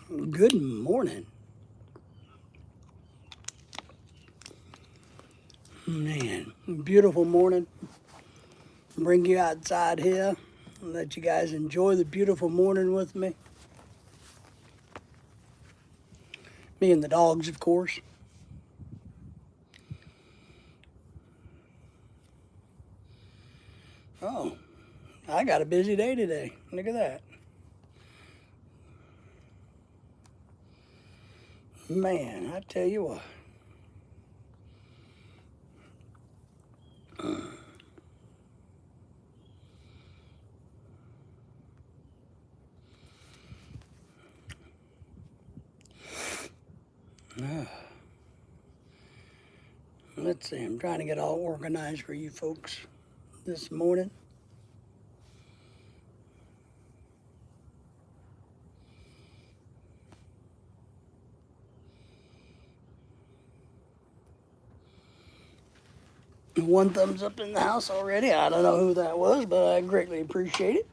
Good morning. Man, beautiful morning. Bring you outside here and let you guys enjoy the beautiful morning with me. Me and the dogs, of course. Oh, I got a busy day today. Look at that. Man, I tell you what. Let's see, I'm trying to get all organized for you folks this morning. One thumbs up in the house already. I don't know who that was, but I greatly appreciate it.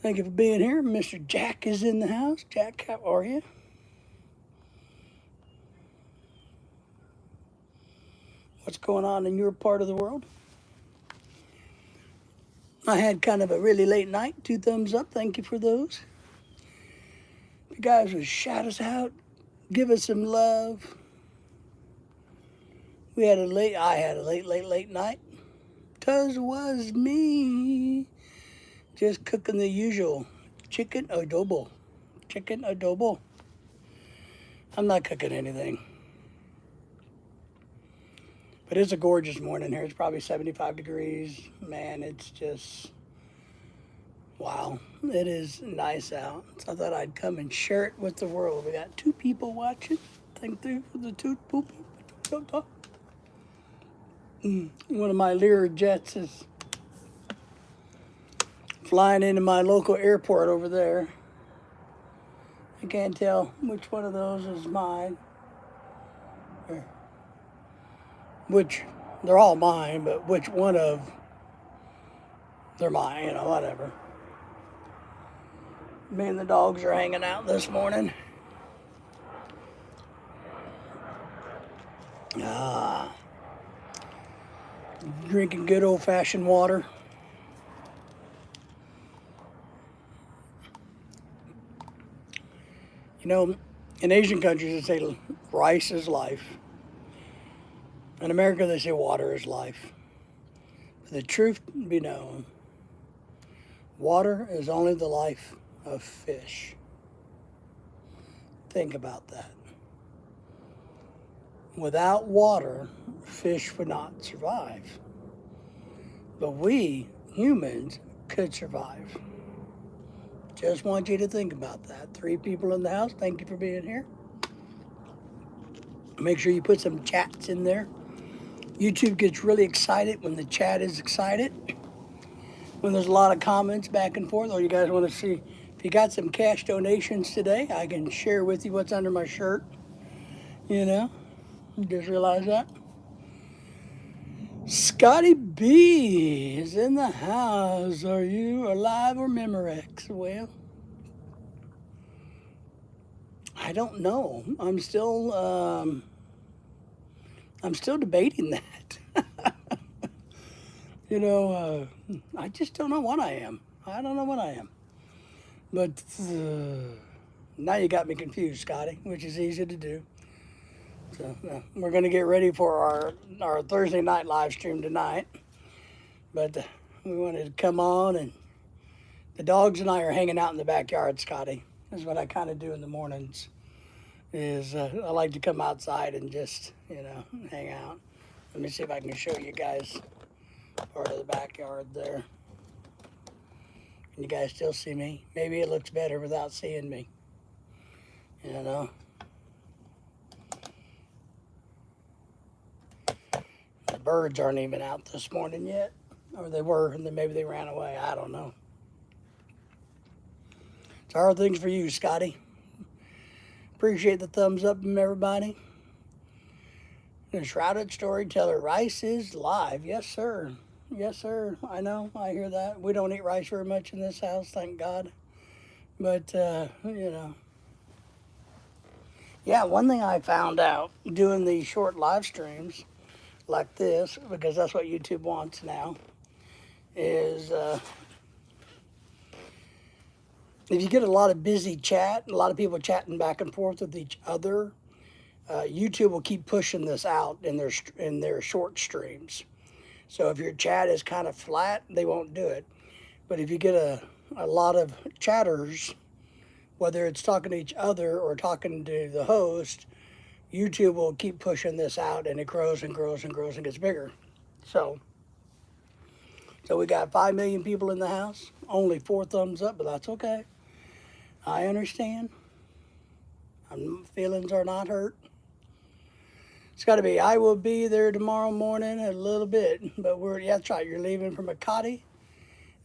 Thank you for being here. Mr. Jack is in the house. Jack, how are you? What's going on in your part of the world? I had kind of a really late night. 2 thumbs up. Thank you for those. If you guys would shout us out, give us some love. I had a late night. 'Twas was me. Just cooking the usual chicken adobo. Chicken adobo. I'm not cooking anything. But it's a gorgeous morning here. It's probably 75 degrees. Man, it's just, wow. It is nice out. So I thought I'd come and share it with the world. We got 2 people watching. Thank you for the 2 people. One of my Lear jets is flying into my local airport over there. I can't tell which one of those is mine. Or which, they're all mine, but which one of, they're mine, whatever. Me and the dogs are hanging out this morning. Drinking good old-fashioned water. In Asian countries, they say rice is life. In America, they say water is life. But the truth be known, water is only the life of fish. Think about that. Without water, fish would not survive. But we, humans, could survive. Just want you to think about that. 3 people in the house, thank you for being here. Make sure you put some chats in there. YouTube gets really excited when the chat is excited. When there's a lot of comments back and forth, or you guys want to see, if you got some cash donations today, I can share with you what's under my shirt. You just realize that. Scotty B is in the house. Are you alive or Memorex? Well, I don't know. I'm still debating that. I just don't know what I am. I don't know what I am. But now you got me confused, Scotty, which is easy to do. So we're going to get ready for our Thursday night live stream tonight. But we wanted to come on, and the dogs and I are hanging out in the backyard, Scotty. That's what I kind of do in the mornings. I like to come outside and just, hang out. Let me see if I can show you guys part of the backyard there. Can you guys still see me? Maybe it looks better without seeing me. The birds aren't even out this morning yet. Or they were, and then maybe they ran away. I don't know. So how are things for you, Scotty? Appreciate the thumbs up from everybody. The Shrouded Storyteller, rice is live. Yes, sir. Yes, sir. I know. I hear that. We don't eat rice very much in this house, thank God. But, yeah, one thing I found out doing these short live streams like this, because that's what YouTube wants now, is if you get a lot of busy chat, a lot of people chatting back and forth with each other, YouTube will keep pushing this out in their short streams. So if your chat is kind of flat, they won't do it. But if you get a lot of chatters, whether it's talking to each other or talking to the host, YouTube will keep pushing this out, and it grows and grows and grows and gets bigger. So we got 5 million people in the house, only 4 thumbs up, but that's okay. I understand. Feelings are not hurt. It's got to be. I will be there tomorrow morning a little bit, but yeah, that's right. You're leaving from Makati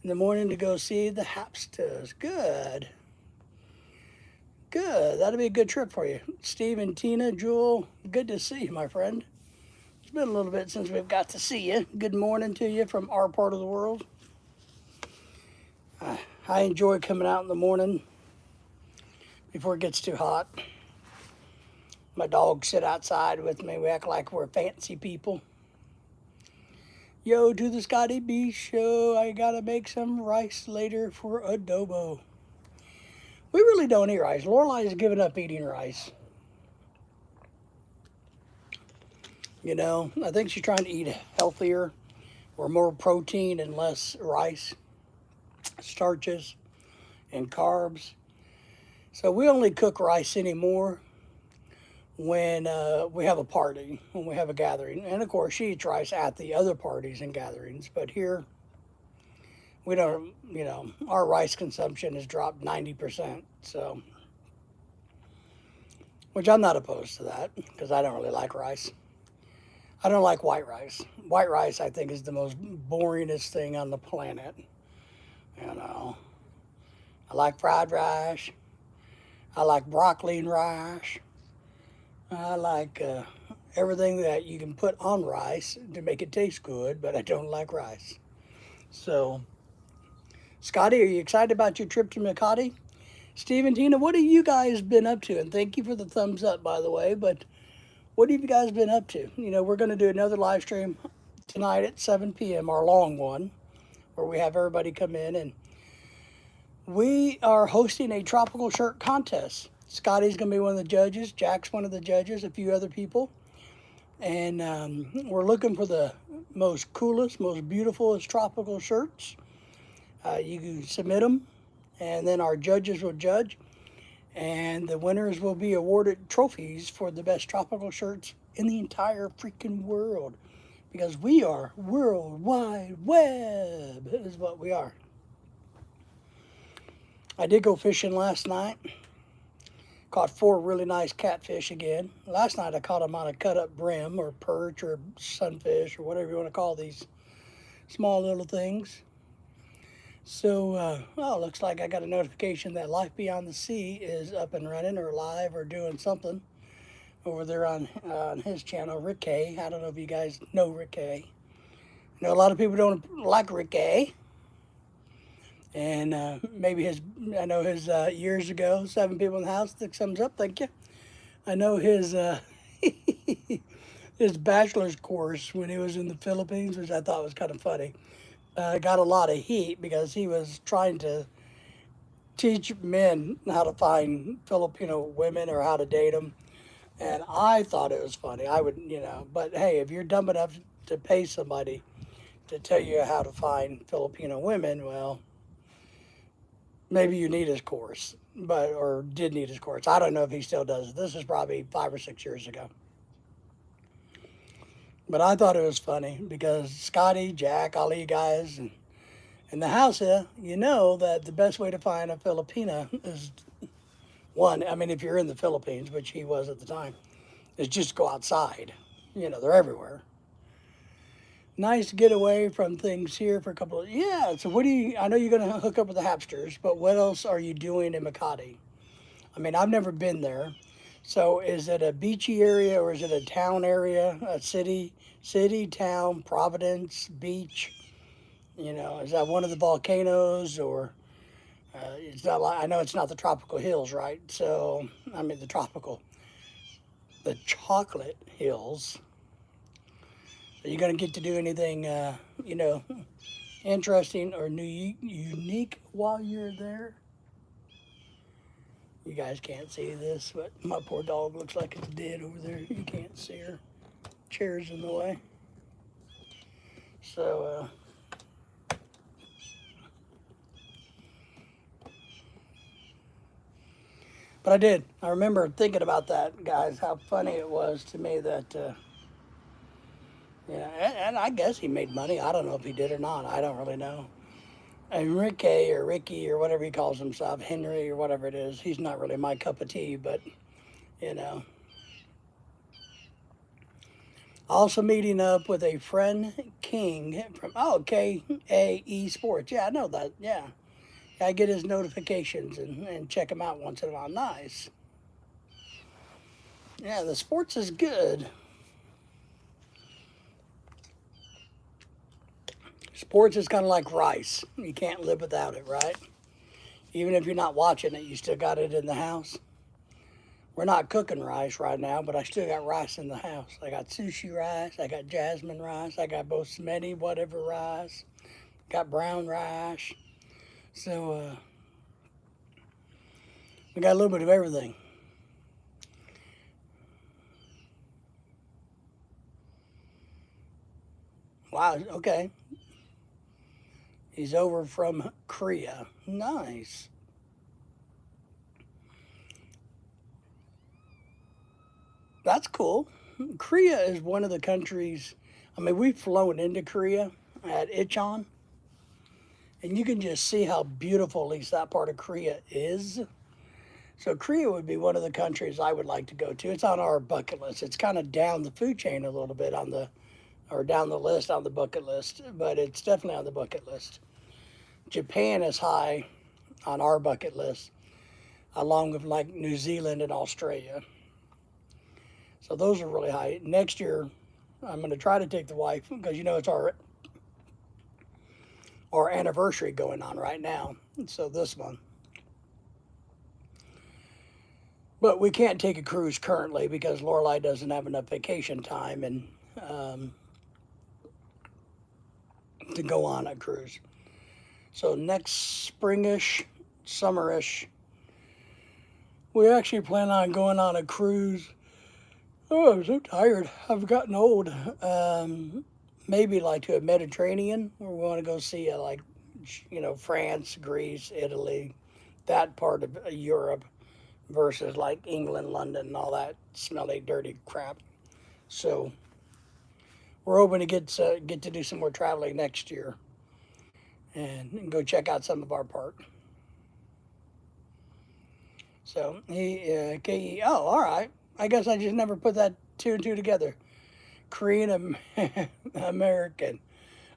in the morning to go see the Hapstas. Good. Good. That'll be a good trip for you. Steve and Tina, Jewel, good to see you, my friend. It's been a little bit since we've got to see you. Good morning to you from our part of the world. I enjoy coming out in the morning before it gets too hot. My dogs sit outside with me. We act like we're fancy people. Yo, to the Scotty B show. I gotta make some rice later for adobo. We really don't eat rice. Lorelai's given up eating rice. You know, I think she's trying to eat healthier or more protein and less rice, starches, and carbs. So we only cook rice anymore when we have a party, when we have a gathering. And of course, she eats rice at the other parties and gatherings. But here, we don't, our rice consumption has dropped 90%. So, which I'm not opposed to that because I don't really like rice. I don't like white rice. White rice, I think, is the most boringest thing on the planet. I like fried rice. I like broccoli and rice. I like everything that you can put on rice to make it taste good, but I don't like rice. So, Scotty, are you excited about your trip to Makati? Steve and Tina, what have you guys been up to? And thank you for the thumbs up, by the way, but what have you guys been up to? We're going to do another live stream tonight at 7 p.m., our long one, where we have everybody come in, and we are hosting a tropical shirt contest. Scotty's going to be one of the judges. Jack's one of the judges, a few other people. And we're looking for the most coolest, most beautiful tropical shirts. You can submit them, and then our judges will judge. And the winners will be awarded trophies for the best tropical shirts in the entire freaking world. Because we are World Wide Web, is what we are. I did go fishing last night. Caught 4 really nice catfish again. Last night I caught them on a cut-up brim or perch or sunfish or whatever you want to call these small little things. So, looks like I got a notification that Life Beyond the Sea is up and running or live or doing something over there on his channel, Rick K. I don't know if you guys know Rick K. I know a lot of people don't like Rick K. And maybe I know his years ago, 7 people in the house, thumbs up, thank you. I know his his bachelor's course when he was in the Philippines, which I thought was kind of funny. Got a lot of heat because he was trying to teach men how to find Filipino women or how to date them. And I thought it was funny. I would, but hey, if you're dumb enough to pay somebody to tell you how to find Filipino women, well, maybe you need his course, or did need his course. I don't know if he still does it. This is probably 5 or 6 years ago. But I thought it was funny because Scotty, Jack, all of you guys, and in the house here, you know that the best way to find a Filipina is if you're in the Philippines, which he was at the time, is just go outside. They're everywhere. Nice to get away from things here for a couple of, yeah, so I know you're going to hook up with the Hapsters, but what else are you doing in Makati? I've never been there. So is it a beachy area or is it a town area, a city, town, Providence, beach? You know, is that one of the volcanoes or it's not like I know it's not the tropical hills, right? So I mean the chocolate hills. Are you going to get to do anything, you know, interesting or unique while you're there? You guys can't see this, but my poor dog looks like it's dead over there. You can't see her. Chair's in the way. So, but I did. I remember thinking about that, guys, how funny it was to me that, yeah, and I guess he made money. I don't know if he did or not. I don't really know. Enrique or Ricky or whatever he calls himself, Henry or whatever it is, he's not really my cup of tea, but, you know. Also meeting up with a friend, King, from, oh, KAE Sports. Yeah, I know that. Yeah. I get his notifications and check him out once in a while. Nice. Yeah, the sports is good. Sports is kind of like rice. You can't live without it, right? Even if you're not watching it, you still got it in the house. We're not cooking rice right now, but I still got rice in the house. I got sushi rice, I got jasmine rice, I got basmati whatever rice, got brown rice. So we got a little bit of everything. Wow, okay. He's over from Korea. Nice. That's cool. Korea is one of the countries, I mean, we've flown into Korea at Incheon, and you can just see how beautiful at least that part of Korea is. So Korea would be one of the countries I would like to go to. It's on our bucket list. It's kind of down the food chain a little bit on the, or down the list on the bucket list, but it's definitely on the bucket list. Japan is high on our bucket list, along with like New Zealand and Australia. So those are really high. Next year, I'm going to try to take the wife because you know it's our anniversary going on right now. So this month. But we can't take a cruise currently because Lorelai doesn't have enough vacation time and um, to go on a cruise. So next springish, summerish, we actually plan on going on a cruise. Oh, I'm so tired. I've gotten old. Maybe like to a Mediterranean where we want to go see like, you know, France, Greece, Italy, that part of Europe versus like England, London, and all that smelly, dirty crap. So we're hoping to get to do some more traveling next year and go check out some of our park. So KE. Oh, all right. I guess I just never put that two and two together. Korean American.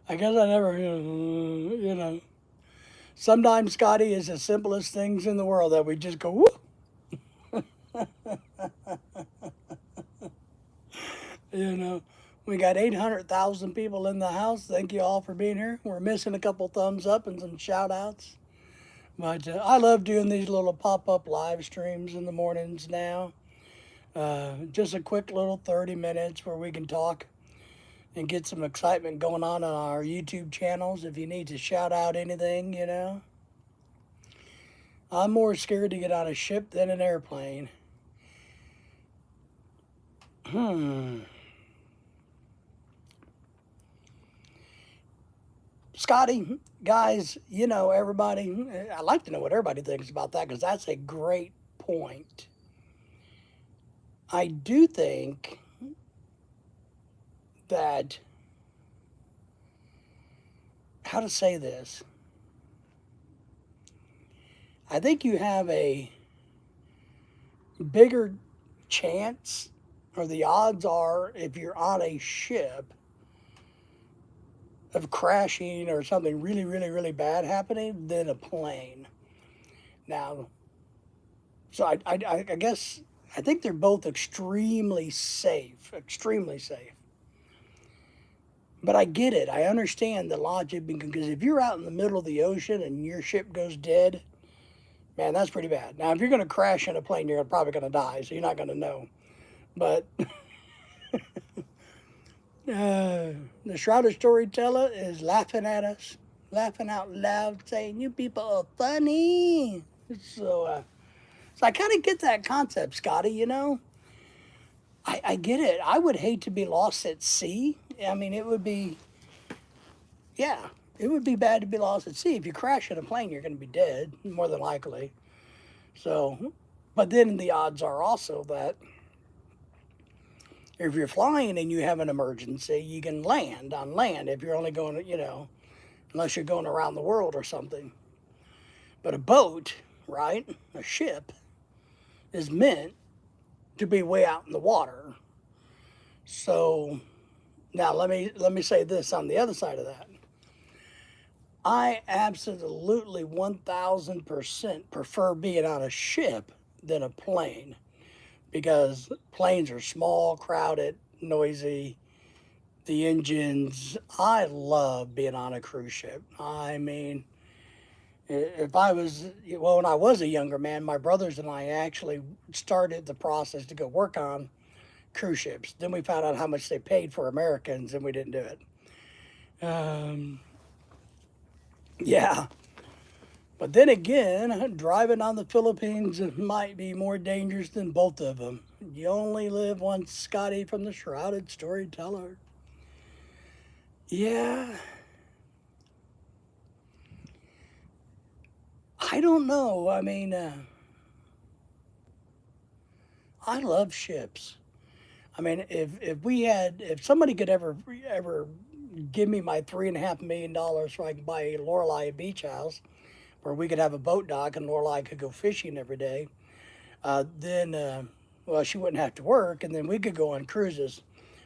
I guess I never, you know. Sometimes Scotty is the simplest things in the world that we just go, whoop. You know, we got 800,000 people in the house. Thank you all for being here. We're missing a couple thumbs up and some shout outs. But I love doing these little pop up live streams in the mornings now. Just a quick little 30 minutes where we can talk and get some excitement going on our YouTube channels. If you need to shout out anything, you know. I'm more scared to get on a ship than an airplane. Scotty, guys, you know, everybody, I'd like to know what everybody thinks about that because that's a great point. I do think that, how to say this? I think you have a bigger chance, or the odds are, if you're on a ship, of crashing or something really, really, really bad happening than a plane. Now, so I guess I think they're both extremely safe, extremely safe. But I get it. I understand the logic because if you're out in the middle of the ocean and your ship goes dead, man, that's pretty bad. Now, if you're going to crash in a plane, you're probably going to die, so you're not going to know. But the Shrouded Storyteller is laughing at us, laughing out loud, saying, "You people are funny." So I kind of get that concept, Scotty, you know? I get it. I would hate to be lost at sea. I mean, it would be, yeah, it would be bad to be lost at sea. If you crash in a plane, you're going to be dead, more than likely. So, but then the odds are also that if you're flying and you have an emergency, you can land on land if you're only going, you know, unless you're going around the world or something. But a boat, right, a ship, is meant to be way out in the water. So now let me say this on the other side of that. I absolutely 1000% prefer being on a ship than a plane because planes are small, crowded, noisy, the engines. I love being on a cruise ship. I mean, if I was, well, when I was a younger man, my brothers and I actually started the process to go work on cruise ships. Then we found out how much they paid for Americans and we didn't do it. Um, yeah. But then again, driving on the Philippines might be more dangerous than both of them. You only live once, Scotty from the Shrouded Storyteller. Yeah, I don't know. I mean, I love ships. I mean, if somebody could ever give me my $3.5 million so I can buy a Lorelei beach house where we could have a boat dock and Lorelei could go fishing every day, then well, she wouldn't have to work, and then we could go on cruises.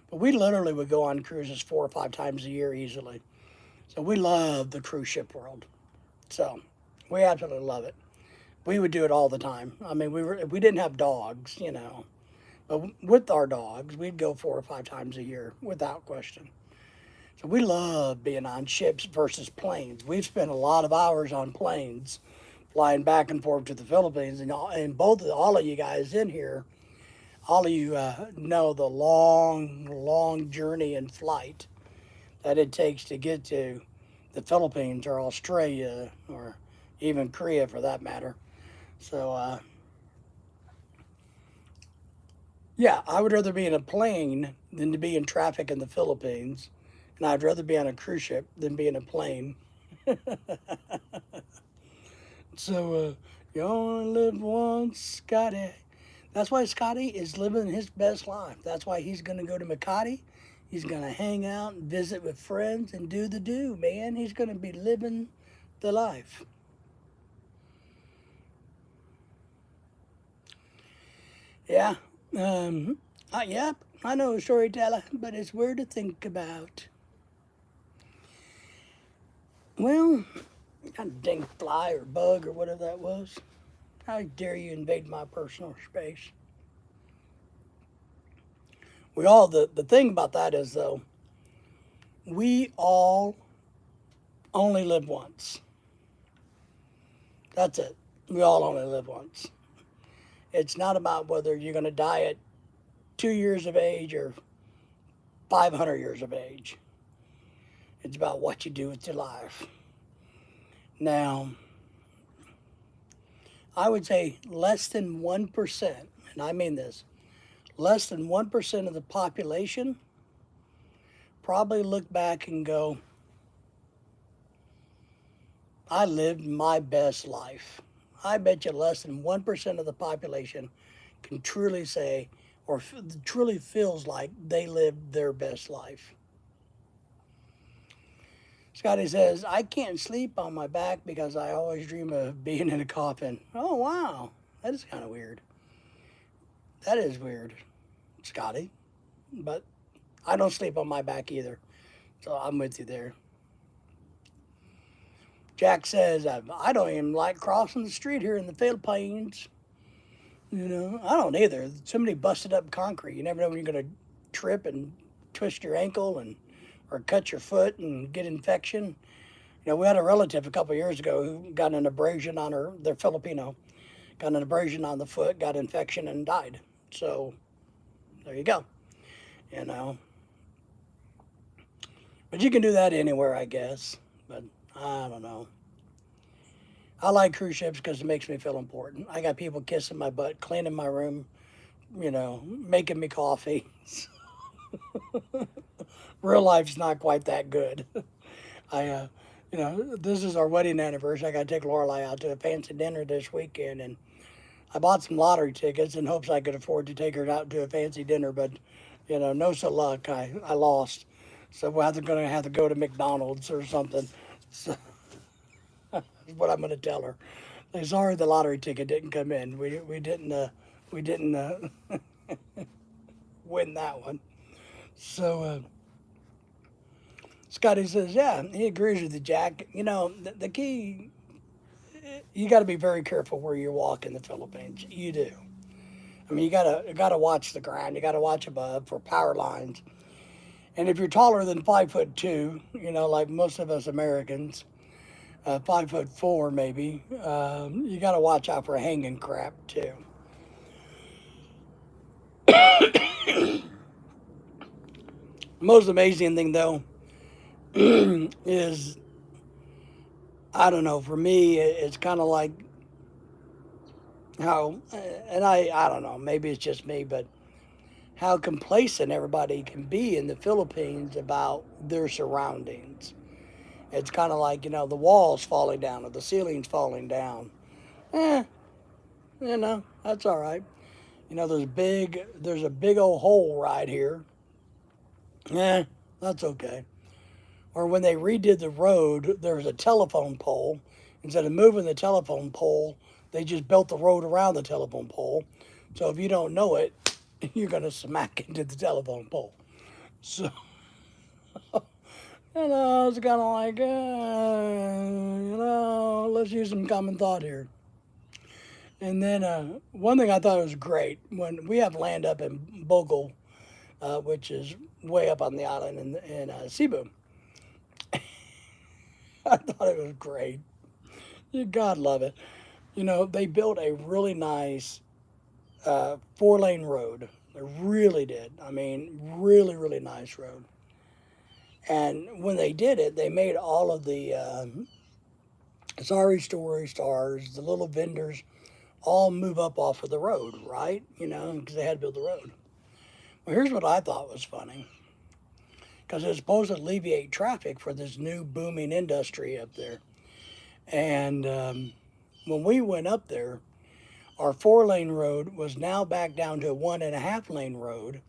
But we literally would go on cruises 4 or 5 times a year easily. So we love the cruise ship world. So we absolutely love it. We would do it all the time. I mean, we didn't have dogs, you know, but with our dogs, we'd go 4 or 5 times a year without question. So we love being on ships versus planes. We've spent a lot of hours on planes, flying back and forth to the Philippines, and all of you guys in here, all of you know the long, long journey and flight that it takes to get to the Philippines or Australia or even Korea for that matter. So, yeah, I would rather be in a plane than to be in traffic in the Philippines. And I'd rather be on a cruise ship than be in a plane. So, you only live once, Scotty. That's why Scotty is living his best life. That's why he's going to go to Makati. He's going to hang out and visit with friends and do the do, man. He's going to be living the life. Yeah. Yep, I know a storyteller, but it's weird to think about. Well, a dang fly or bug or whatever that was. How dare you invade my personal space? The thing about that is, though, we all only live once. That's it. We all only live once. It's not about whether you're going to die at 2 years of age or 500 years of age. It's about what you do with your life. Now, I would say less than 1%, and I mean this, less than 1% of the population probably look back and go, I lived my best life. I bet you less than 1% of the population can truly say or truly feels like they lived their best life. Scotty says, I can't sleep on my back because I always dream of being in a coffin. Oh, wow. That is kind of weird. That is weird, Scotty. But I don't sleep on my back either. So I'm with you there. Jack says, I don't even like crossing the street here in the Philippines. You know, I don't either. So many busted up concrete. You never know when you're going to trip and twist your ankle or cut your foot and get infection. You know, we had a relative a couple of years ago who got an abrasion on her. They're Filipino. Got an abrasion on the foot, got infection, and died. So there you go. You know, but you can do that anywhere, I guess. But I don't know. I like cruise ships because it makes me feel important. I got people kissing my butt, cleaning my room, you know, making me coffee. Real life's not quite that good. You know, this is our wedding anniversary. I got to take Lorelai out to a fancy dinner this weekend, and I bought some lottery tickets in hopes I could afford to take her out to a fancy dinner, but, you know, no so luck. I lost. So we're either going to have to go to McDonald's or something. So that's what I'm going to tell her. Like, sorry, the lottery ticket didn't come in. We didn't win that one. So Scotty says, yeah, he agrees with you, Jack. You know, the key, you got to be very careful where you walk in the Philippines. You do. I mean, you gotta watch the ground. You gotta watch above for power lines. And if you're taller than 5'2", you know, like most of us Americans, 5'4" maybe, you gotta watch out for hanging crap too. Most amazing thing though is, I don't know, for me it's kind of like how, and I don't know, maybe it's just me, but how complacent everybody can be in the Philippines about their surroundings. It's kind of like, you know, the walls falling down or the ceilings falling down. Eh, you know, that's all right. You know, there's a big old hole right here. Eh, that's okay. Or when they redid the road, there was a telephone pole. Instead of moving the telephone pole, they just built the road around the telephone pole. So if you don't know it, you're going to smack into the telephone pole. So, you know, it's kind of like, you know, let's use some common thought here. And then one thing I thought was great when we have land up in Bogle, which is way up on the island in Cebu. I thought it was great. You God love it. You know, they built a really nice 4-lane road. They really did. I mean, really, really nice road. And when they did it, they made all of the Sorry Story stars, the little vendors, all move up off of the road, right? You know, because they had to build the road. Well, here's what I thought was funny. Because it's supposed to alleviate traffic for this new booming industry up there. And when we went up there, our 4-lane road was now back down to a 1.5-lane road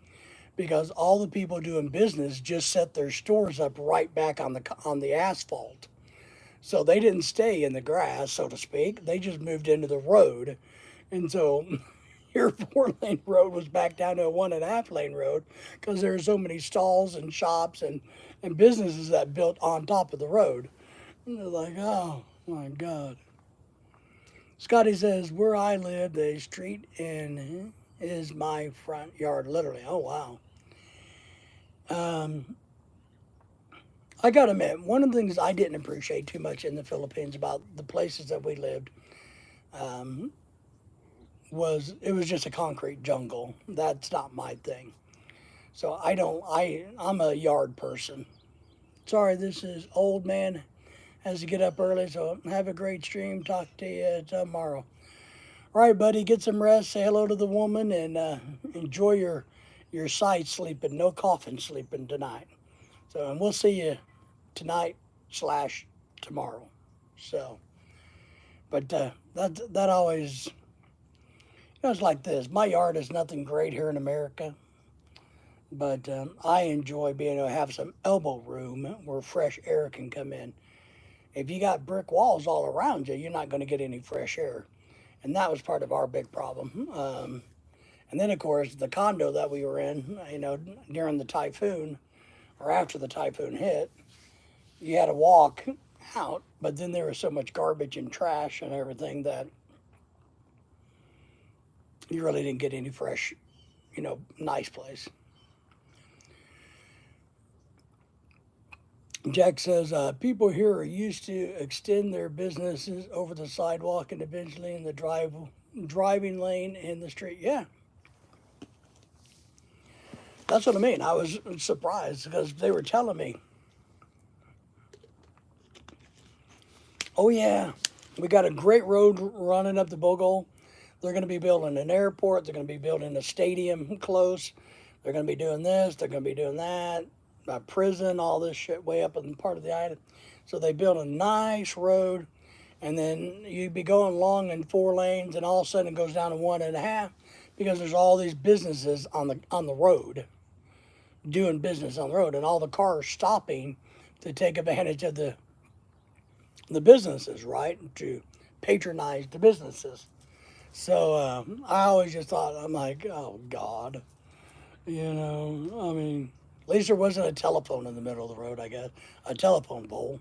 because all the people doing business just set their stores up right back on the asphalt. So they didn't stay in the grass, so to speak. They just moved into the road. And so your 4-lane road was back down to a 1.5-lane road because there were so many stalls and shops and businesses that built on top of the road. And they're like, oh my God. Scotty says, where I live, the street in is my front yard, literally. Oh, wow. Um, I got to admit, one of the things I didn't appreciate too much in the Philippines about the places that we lived um, was it was just a concrete jungle. That's not my thing. So I'm a yard person. Sorry, this is old man has to get up early, so have a great stream. Talk to you tomorrow. All right, buddy, get some rest. Say hello to the woman and enjoy your side sleeping. No coffin sleeping tonight. So, and we'll see you tonight / tomorrow. So, but that always, it's like this. My yard is nothing great here in America, but I enjoy being able to have some elbow room where fresh air can come in. If you got brick walls all around you, you're not going to get any fresh air. And that was part of our big problem. And then, of course, the condo that we were in, you know, during the typhoon or after the typhoon hit, you had to walk out. But then there was so much garbage and trash and everything that you really didn't get any fresh, you know, nice place. Jack says, people here are used to extend their businesses over the sidewalk and eventually in the driving lane in the street. Yeah, that's what I mean. I was surprised because they were telling me, oh, yeah, we got a great road running up the Bogle. They're going to be building an airport. They're going to be building a stadium close. They're going to be doing this. They're going to be doing that. A prison, all this shit way up in part of the island. So they built a nice road, and then you'd be going along in 4 lanes, and all of a sudden it goes down to 1.5 because there's all these businesses on the road, doing business on the road, and all the cars stopping to take advantage of the businesses, right? To patronize the businesses. So I always just thought, I'm like, oh God, I mean, at least there wasn't a telephone in the middle of the road, I guess, a telephone pole.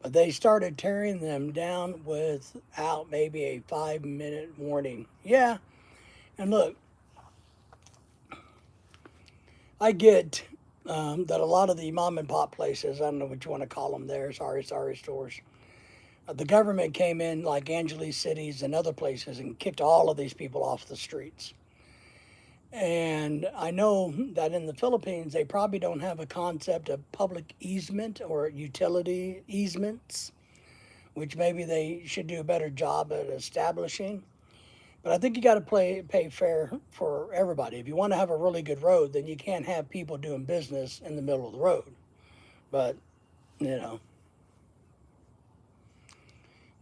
But they started tearing them down without maybe a 5-minute warning. Yeah, and look, I get that a lot of the mom and pop places, I don't know what you want to call them there, sorry stores, the government came in like Angeles Cities and other places and kicked all of these people off the streets. And I know that in the Philippines, they probably don't have a concept of public easement or utility easements, which maybe they should do a better job at establishing. But I think you got to pay fair for everybody. If you want to have a really good road, then you can't have people doing business in the middle of the road. But, you know,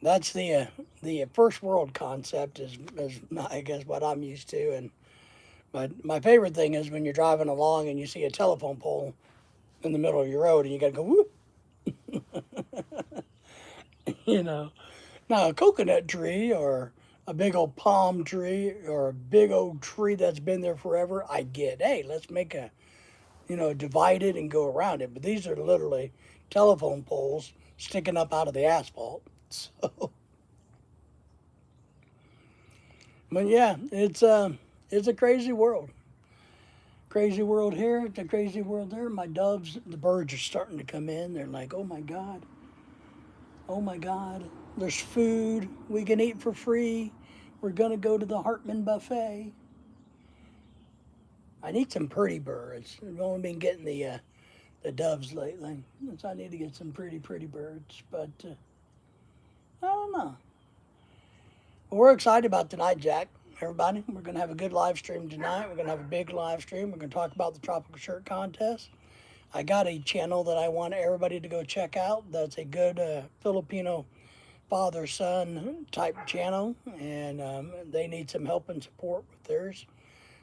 that's the first world concept is I guess what I'm used to. And but my favorite thing is when you're driving along and you see a telephone pole in the middle of your road and you got to go whoop, you know. Now a coconut tree or a big old palm tree or a big old tree that's been there forever, I get. Hey, let's make divide it and go around it. But these are literally telephone poles sticking up out of the asphalt. So, but yeah, it's a crazy world. Crazy world here, it's a crazy world there. My doves, the birds are starting to come in. They're like, oh my God, there's food we can eat for free. We're gonna go to the Hartman buffet. I need some pretty birds. I've only been getting the doves lately, so I need to get some pretty birds. But I don't know. We're excited about tonight, Jack. Everybody, we're going to have a good live stream tonight. We're going to have a big live stream. We're going to talk about the Tropical Shirt Contest. I got a channel that I want everybody to go check out. That's a good Filipino father-son type channel, and they need some help and support with theirs.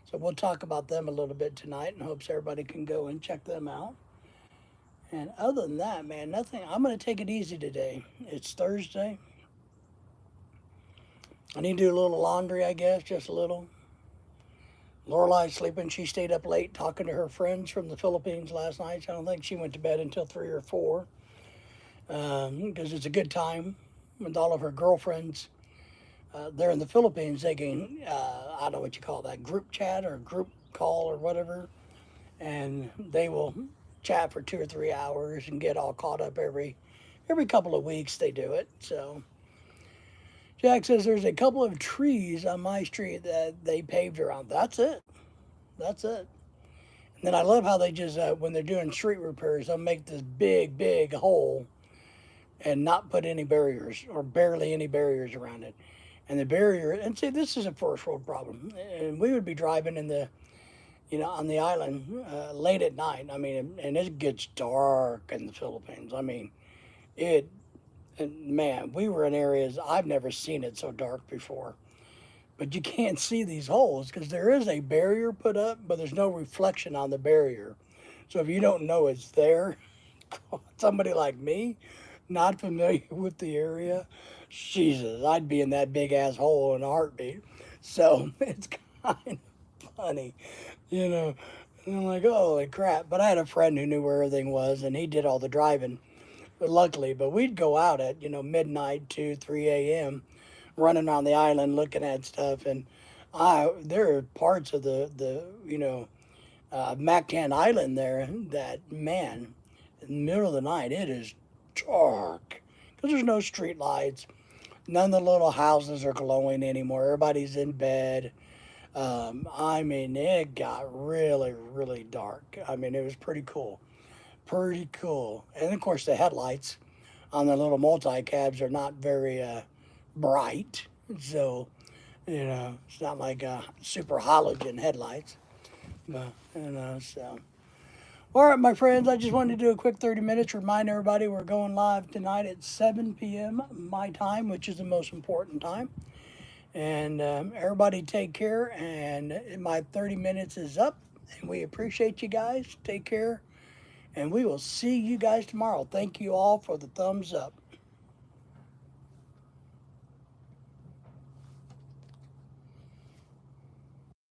So we'll talk about them a little bit tonight and hopes everybody can go and check them out. And other than that, man, nothing. I'm going to take it easy today. It's Thursday. I need to do a little laundry, I guess, just a little. Lorelai's sleeping. She stayed up late talking to her friends from the Philippines last night. I don't think she went to bed until 3 or 4 because it's a good time with all of her girlfriends. They're in the Philippines. They can, I don't know what you call that, group chat or group call or whatever. And they will chat for 2 or 3 hours and get all caught up every couple of weeks they do it. So Jack says there's a couple of trees on my street that they paved around. That's it. That's it. And then I love how they just, when they're doing street repairs, they'll make this big hole and not put any barriers or barely any barriers around it. And the barrier, and see, this is a first world problem. And we would be driving in on the island late at night. I mean, and it gets dark in the Philippines. I mean, and man, we were in areas I've never seen it so dark before. But you can't see these holes because there is a barrier put up, but there's no reflection on the barrier. So if you don't know it's there, somebody like me, not familiar with the area, Jesus, I'd be in that big ass hole in a heartbeat. So it's kind of funny, you know. And I'm like, holy crap. But I had a friend who knew where everything was, and he did all the driving. But luckily, but we'd go out at, midnight, 2, 3 a.m., running on the island looking at stuff. And there are parts of the Mactan Island there, that, man, in the middle of the night, it is dark because there's no street lights. None of the little houses are glowing anymore. Everybody's in bed. I mean, it got really, really dark. I mean, it was pretty cool. Pretty cool. And of course, the headlights on the little multi-cabs are not very bright. So, it's not like super halogen headlights. But, so. All right, my friends, I just wanted to do a quick 30 minutes. Remind everybody we're going live tonight at 7 p.m. my time, which is the most important time. And everybody take care. And my 30 minutes is up. And we appreciate you guys. Take care. And we will see you guys tomorrow. Thank you all for the thumbs up.